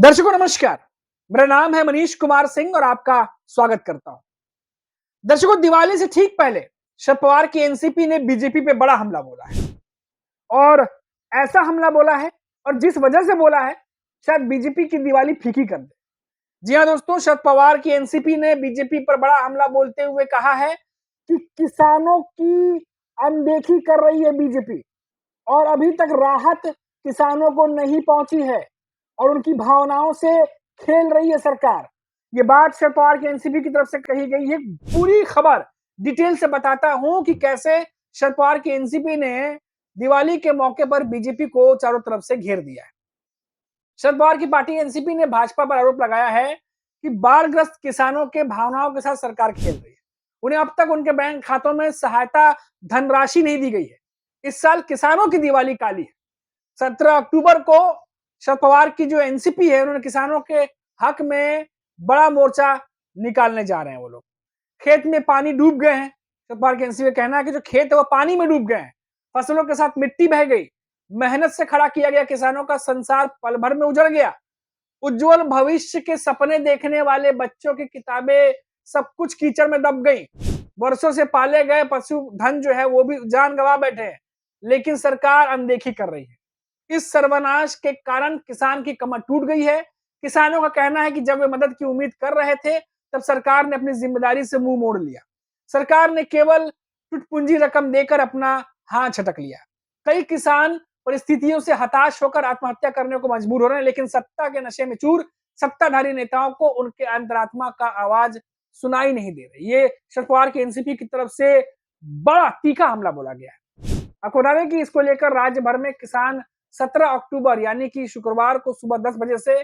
दर्शकों नमस्कार। मेरा नाम है मनीष कुमार सिंह और आपका स्वागत करता हूं। दर्शकों, दिवाली से ठीक पहले शरद पवार की एनसीपी ने बीजेपी पे बड़ा हमला बोला है और ऐसा हमला बोला है और जिस वजह से बोला है शायद बीजेपी की दिवाली फीकी कर दे। जी हां दोस्तों, शरद पवार की एनसीपी ने बीजेपी पर बड़ा हमला बोलते हुए कहा है कि किसानों की अनदेखी कर रही है बीजेपी और अभी तक राहत किसानों को नहीं पहुंची है और उनकी भावनाओं से खेल रही है सरकार। ये बात शरद पवार की एनसीपी की तरफ से कही गई है। पूरी खबर डिटेल से बताता हूं कि कैसे शरद पवार की एनसीपी ने दिवाली के मौके पर बीजेपी को चारों तरफ से घेर दिया है। शरद पवार की पार्टी एनसीपी ने भाजपा पर आरोप लगाया है कि बाढ़ग्रस्त किसानों के भावनाओं के साथ सरकार खेल रही है। उन्हें अब तक उनके बैंक खातों में सहायता धनराशि नहीं दी गई है। इस साल किसानों की दिवाली काली है। 17 अक्टूबर को शरद पवार की जो एनसीपी है, उन्होंने किसानों के हक में बड़ा मोर्चा निकालने जा रहे हैं। वो लोग खेत में पानी डूब गए हैं। शरद पवार की एनसीपी का कहना है कि जो खेत है वो पानी में डूब गए हैं, फसलों के साथ मिट्टी बह गई, मेहनत से खड़ा किया गया किसानों का संसार पल भर में उजड़ गया। उज्जवल भविष्य के सपने देखने वाले बच्चों की किताबें सब कुछ कीचड़ में दब गई। वर्षों से पाले गए पशुधन जो है वो भी जान गंवा बैठे हैं, लेकिन सरकार अनदेखी कर रही है। इस सर्वनाश के कारण किसान की कमर टूट गई है। किसानों का कहना है कि जब वे मदद की उम्मीद कर रहे थे, तब सरकार ने अपनी जिम्मेदारी से मुंह मोड़ लिया। सरकार ने केवल टुटपुंजी रकम देकर अपना हाथ छटक लिया। कई किसान परिस्थितियों से हताश होकर आत्महत्या करने को मजबूर हो रहे हैं, लेकिन सत्ता के नशे में चूर सत्ताधारी नेताओं को उनके अंतरात्मा का आवाज सुनाई नहीं दे रही। ये शरद पवार की एनसीपी की तरफ से बड़ा तीखा हमला बोला गया है। आपको बता दें कि इसको लेकर राज्य भर में किसान 17 अक्टूबर यानी कि शुक्रवार को सुबह 10 बजे से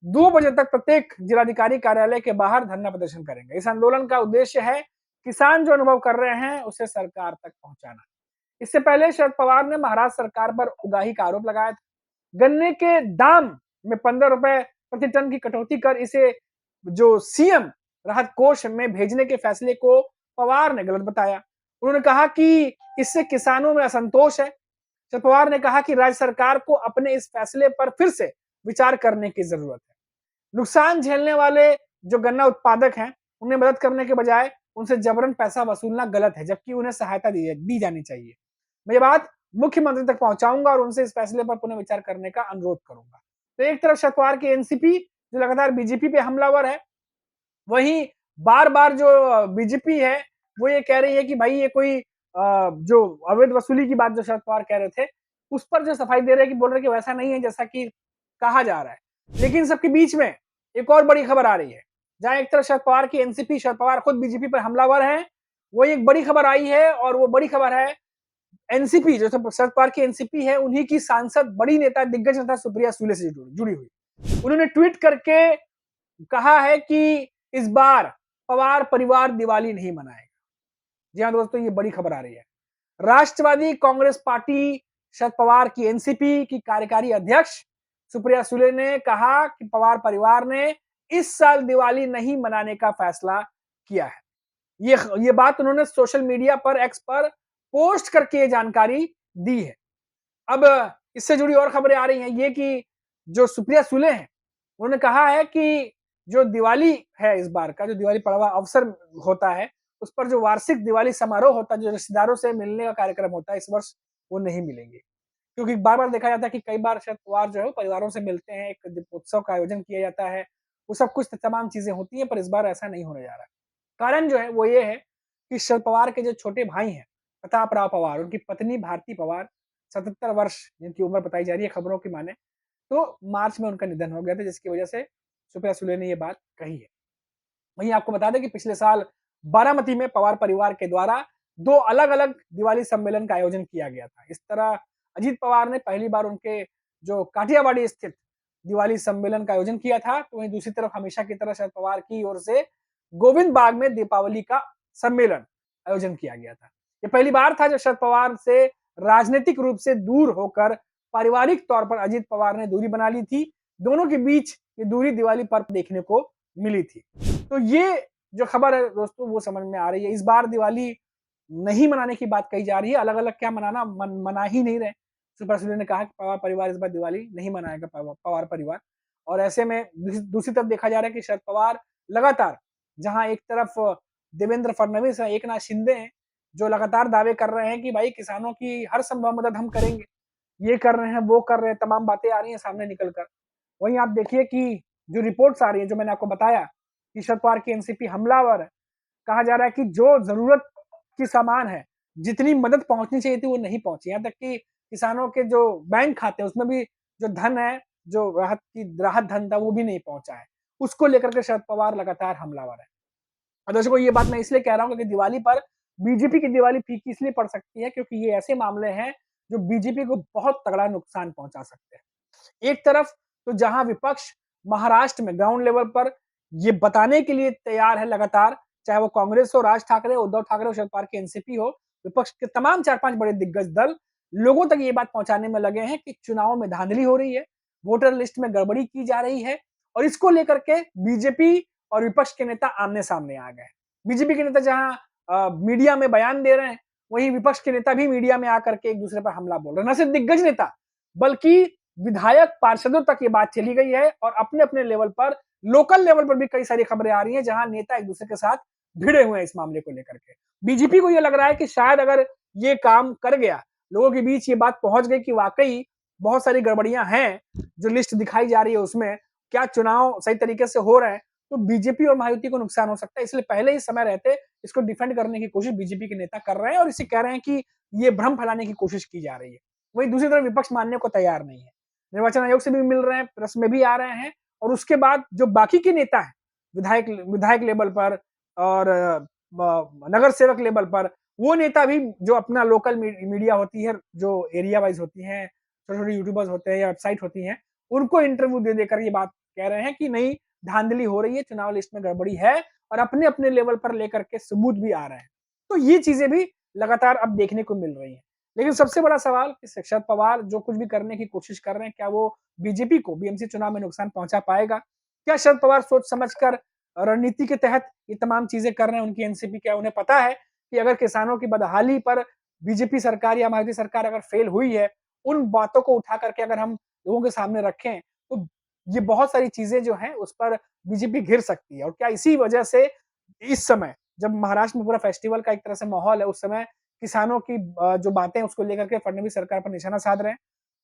2 बजे तक प्रत्येक जिलाधिकारी कार्यालय के बाहर धरना प्रदर्शन करेंगे। इस आंदोलन का उद्देश्य है किसान जो अनुभव कर रहे हैं उसे सरकार तक पहुंचाना। इससे पहले शरद पवार ने महाराष्ट्र सरकार पर उगाही का आरोप लगाया था। गन्ने के दाम में 15 रुपए प्रति टन की कटौती कर इसे जो सीएम राहत कोष में भेजने के फैसले को पवार ने गलत बताया। उन्होंने कहा कि इससे किसानों में असंतोष है। शरद पवार ने कहा कि राज्य सरकार को अपने इस फैसले पर फिर से विचार करने की जरूरत है। नुकसान झेलने वाले जो गन्ना उत्पादक हैं, उन्हें मदद करने के बजाय उनसे जबरन पैसा वसूलना गलत है, जबकि उन्हें सहायता दी जानी चाहिए। मैं ये बात मुख्यमंत्री तक पहुंचाऊंगा और उनसे इस फैसले पर पुनः विचार करने का अनुरोध करूंगा। तो एक तरफ शरद पवार की एनसीपी जो लगातार बीजेपी पे हमलावर है, वहीं बार बार जो बीजेपी है वो ये कह रही है कि भाई ये कोई जो अवैध वसूली की बात जो शरद पवार कह रहे थे, उस पर जो सफाई दे रहे हैं कि बोल रहे हैं कि वैसा नहीं है जैसा कि कहा जा रहा है। लेकिन सबके बीच में एक और बड़ी खबर आ रही है, जहां एक तरफ शरद पवार की एनसीपी, शरद पवार खुद बीजेपी पर हमलावर हैं, वो एक बड़ी खबर आई है और वो बड़ी खबर है एनसीपी जो शरद पवार की एनसीपी है, उन्हीं की सांसद बड़ी नेता दिग्गज नेता सुप्रिया सुले से जुड़ी हुई। उन्होंने ट्वीट करके कहा है कि इस बार पवार परिवार दिवाली नहीं मनाएगा। जी हाँ दोस्तों, ये बड़ी खबर आ रही है। राष्ट्रवादी कांग्रेस पार्टी शरद पवार की एनसीपी की कार्यकारी अध्यक्ष सुप्रिया सुले ने कहा कि पवार परिवार ने इस साल दिवाली नहीं मनाने का फैसला किया है। ये बात उन्होंने सोशल मीडिया पर एक्स पर पोस्ट करके ये जानकारी दी है। अब इससे जुड़ी और खबरें आ रही हैं ये कि जो सुप्रिया सुले हैं, उन्होंने कहा है कि जो दिवाली है इस बार का जो दिवाली पड़वा अवसर होता है, उस पर जो वार्षिक दिवाली समारोह होता है, जो रिश्तेदारों से मिलने का कार्यक्रम होता है, इस वर्ष वो नहीं मिलेंगे। क्योंकि बार-बार देखा जाता है कि कई बार शरद पवार जो है वो परिवारों से मिलते हैं, एक दीपोत्सव का आयोजन किया जाता है, वो सब कुछ तमाम चीजें होती हैं, पर इस बार ऐसा नहीं होने जा रहा है। कारण जो है वो ये है कि शरद पवार के जो छोटे भाई हैं, प्रताप राव पवार, उनकी पत्नी भारती पवार 77 वर्ष जिनकी उम्र बताई जा रही है खबरों की माने, तो मार्च में उनका निधन हो गया था, जिसकी वजह से सुप्रिया सुले ने ये बात कही है। वहीं आपको बता दें कि पिछले साल बारामती में पवार परिवार के द्वारा 2 अलग-अलग दिवाली सम्मेलन का आयोजन किया गया था। इस तरह अजीत पवार ने पहली बार उनके जो काठियावाड़ी स्थित दिवाली सम्मेलन का आयोजन किया था, तो वहीं दूसरी तरफ हमेशा की तरह शरद पवार की ओर से गोविंद बाग में दीपावली का सम्मेलन आयोजन किया गया था। ये पहली बार था जब शरद पवार से राजनीतिक रूप से दूर होकर पारिवारिक तौर पर अजीत पवार ने दूरी बना ली थी। दोनों के बीच ये दूरी दिवाली पर देखने को मिली थी। तो ये जो खबर है दोस्तों वो समझ में आ रही है। इस बार दिवाली नहीं मनाने की बात कही जा रही है। अलग-अलग क्या मना ही नहीं रहे। सुप्रिया सुले ने कहा कि पवार परिवार इस बार दिवाली नहीं मनाएगा, पवार परिवार। और ऐसे में दूसरी तरफ देखा जा रहा है कि शरद पवार लगातार, जहां एक तरफ देवेंद्र फडणवीस है, एकनाथ शिंदे हैं, जो लगातार दावे कर रहे हैं कि भाई किसानों की हर संभव मदद हम करेंगे, ये कर रहे हैं, वो कर रहे हैं, तमाम बातें आ रही हैं सामने निकल कर। वहीं आप देखिए कि जो रिपोर्ट्स आ रही है, जो मैंने आपको बताया कि शरद पवार की एनसीपी हमलावर है, कहा जा रहा है कि जो जरूरत की सामान है, जितनी मदद पहुंचनी चाहिए थी वो नहीं पहुंची। यहाँ तक कि किसानों के जो बैंक खाते हैं उसमें भी जो धन है, जो राहत धन था वो भी नहीं पहुंचा है। उसको लेकर के शरद पवार लगातार हमलावर है। और दर्शकों, ये बात मैं इसलिए कह रहा हूँ क्योंकि दिवाली पर बीजेपी की दिवाली फीकी इसलिए पड़ सकती है क्योंकि ये ऐसे मामले हैं जो बीजेपी को बहुत तगड़ा नुकसान पहुंचा सकते हैं। एक तरफ तो जहां विपक्ष महाराष्ट्र में ग्राउंड लेवल पर ये बताने के लिए तैयार है लगातार, चाहे वो कांग्रेस हो, राज ठाकरे, उद्धव ठाकरे हो, शरद पवार की एनसीपी हो, विपक्ष के तमाम 4-5 बड़े दिग्गज दल लोगों तक ये बात पहुंचाने में लगे हैं कि चुनाव में धांधली हो रही है, वोटर लिस्ट में गड़बड़ी की जा रही है और इसको लेकर के बीजेपी और विपक्ष के नेता आमने-सामने आ गए। बीजेपी के नेता जहां मीडिया में बयान दे रहे हैं, वहीं विपक्ष के नेता भी मीडिया में आकर के एक दूसरे पर हमला बोल रहे हैं। न सिर्फ दिग्गज नेता, बल्कि विधायक पार्षदों तक ये बात चली गई है और अपने-अपने लेवल पर, लोकल लेवल पर भी कई सारी खबरें आ रही हैं जहां नेता एक दूसरे के साथ भिड़े हुए हैं इस मामले को लेकर के। बीजेपी को ये लग रहा है कि शायद अगर ये काम कर गया, लोगों के बीच ये बात पहुंच गई कि वाकई बहुत सारी गड़बड़ियां हैं, जो लिस्ट दिखाई जा रही है उसमें क्या चुनाव सही तरीके से हो रहे हैं, तो बीजेपी और महायुति को नुकसान हो सकता है। इसलिए पहले ही समय रहते इसको डिफेंड करने की कोशिश बीजेपी के नेता कर रहे हैं और इसे कह रहे हैं कि ये भ्रम फैलाने की कोशिश की जा रही है। वहीं दूसरी तरफ विपक्ष मानने को तैयार नहीं है। निर्वाचन आयोग से भी मिल रहे हैं, प्रेस में भी आ रहे हैं और उसके बाद जो बाकी के नेता हैं, विधायक विधायक लेवल पर और नगर सेवक लेवल पर, वो नेता भी जो अपना लोकल मीडिया होती है, जो एरिया वाइज होती है, छोटे-छोटे यूट्यूबर्स होते हैं या वेबसाइट होती हैं, उनको इंटरव्यू दे देकर ये बात कह रहे हैं कि नहीं, धांधली हो रही है, चुनाव लिस्ट में गड़बड़ी है और अपने-अपने लेवल पर लेकर के सबूत भी आ रहे हैं। तो ये चीजें भी लगातार अब देखने को मिल रही हैं। लेकिन सबसे बड़ा सवाल कि शरद पवार जो कुछ भी करने की कोशिश कर रहे हैं, क्या वो बीजेपी को बीएमसी चुनाव में नुकसान पहुंचा पाएगा? क्या शरद पवार सोच समझकर रणनीति के तहत ये तमाम चीजें कर रहे हैं उनकी एनसीपी? क्या उन्हें पता है कि अगर किसानों की बदहाली पर बीजेपी सरकार या महायुति सरकार अगर फेल हुई है, उन बातों को उठा करके अगर हम लोगों के सामने रखें, तो ये बहुत सारी चीजें जो हैं उस पर बीजेपी घिर सकती है। और क्या इसी वजह से इस समय जब महाराष्ट्र में पूरा फेस्टिवल का एक तरह से माहौल है, उस समय किसानों की जो बातें हैं उसको लेकर के फडणवीस सरकार पर निशाना साध रहे हैं?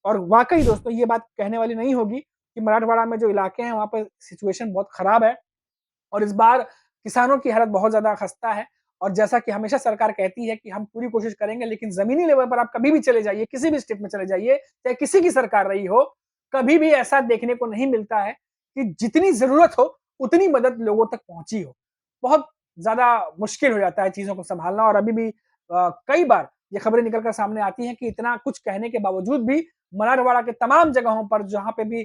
और वाकई दोस्तों, ये बात कहने वाली नहीं होगी कि मराठवाड़ा में जो इलाके हैं वहां पर सिचुएशन बहुत खराब है और इस बार किसानों की हालत बहुत ज्यादा खस्ता है। और जैसा कि हमेशा सरकार कहती है कि हम पूरी कोशिश करेंगे, लेकिन जमीनी लेवल पर आप कभी भी चले जाइए, किसी भी स्टेट में चले जाइए, चाहे किसी की सरकार रही हो, कभी भी ऐसा देखने को नहीं मिलता है कि जितनी जरूरत हो उतनी मदद लोगों तक पहुंची हो। बहुत ज्यादा मुश्किल हो जाता है चीजों को संभालना। और अभी भी कई बार ये खबरें निकलकर सामने आती हैं कि इतना कुछ कहने के बावजूद भी मराठवाड़ा के तमाम जगहों पर जहां पे भी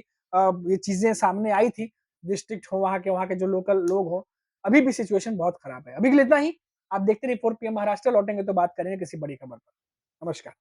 ये चीजें सामने आई थी, डिस्ट्रिक्ट हो, वहां के जो लोकल लोग हो, अभी भी सिचुएशन बहुत खराब है। अभी के लिए इतना ही। आप देखते रहिए 4 PM महाराष्ट्र। लौटेंगे तो बात करेंगे किसी बड़ी खबर पर। नमस्कार।